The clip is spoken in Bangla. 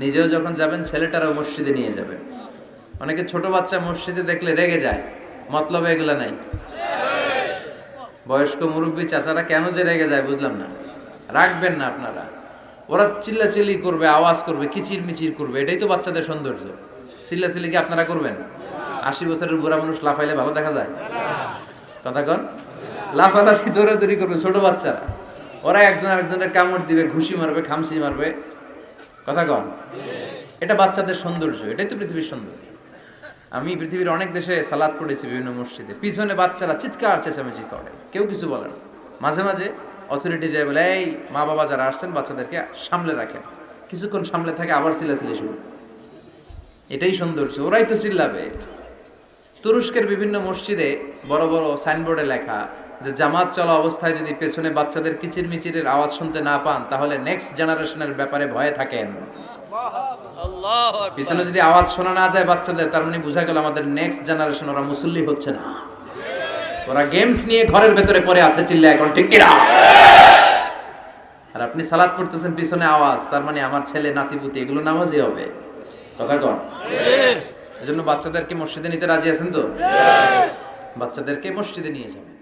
নিজেও যখন যাবেন ছেলেটারাও মসজিদে নিয়ে যাবেন। অনেকে ছোট বাচ্চা মসজিদে দেখলে রেগে যায়, মতলব এগুলা নাই। বয়স্ক মুরব্বী চাচারা কেন যে রেগে যায় বুঝলাম না। রাখবেন না আপনারা। ওরা চিল্লাচিল্লি করবে, আওয়াজ করবে, কিচির মিচির করবে, এটাই তো বাচ্চাদের সৌন্দর্য। চিল্লাচিল্লি কি আপনারা করবেন? 80 বছরের বুড়া মানুষ লাফাইলে ভালো দেখা যায়? কথা কন। লাফালাফি দৌড়াদৌড়ি করবে ছোট বাচ্চারা, ওরা একজন আরেকজনের কামড় দিবে, ঘুষি মারবে, খামচি মারবে। কথা কন। এটা বাচ্চাদের সৌন্দর্য, এটাই তো পৃথিবীর সৌন্দর্য। আমি পৃথিবীর অনেক দেশে সালাত পড়েছি, বিভিন্ন মসজিদে পিছনে বাচ্চারা চিৎকার চেঁচামেচি করে, কেউ কিছু বলে না। মাঝে মাঝে অথরিটি যায় বলে, এই মা বাবা যারা আসছেন বাচ্চাদেরকে সামলে রাখেন। কিছুক্ষণ সামলে থাকে, আবার চিল্লাচিল্লি শুরু। এটাই সৌন্দর্য, ওরাই তো চিল্লাবে। তুরস্কের বিভিন্ন মসজিদে বড় বড় সাইনবোর্ডে লেখা যে জামাত চলা অবস্থায় যদি পেছনে বাচ্চাদের কিচির মিচিরের আওয়াজ শুনতে না পান তাহলে নেক্সট জেনারেশনের ব্যাপারে ভয়ে থাকেন। পিছনে যদি আওয়াজ শোনা না যায় বাচ্চাদের, তার মানে বোঝা গেল আমাদের নেক্সট জেনারেশন ওরা মুসল্লি হচ্ছে না, ওরা গেমস নিয়ে ঘরের ভেতরে পড়ে আছে। চিল্লা এখন ঠিক কিনা? আর আপনি সালাত পড়তেছেন, পিছনে আওয়াজ, তার মানে আমার ছেলে নাতিপুতি এগুলো নামাজি হবে। কথা কন। এজন্য বাচ্চাদেরকে মসজিদে নিতে রাজি আছেন তো? বাচ্চাদেরকে মসজিদে নিয়ে যাবেন।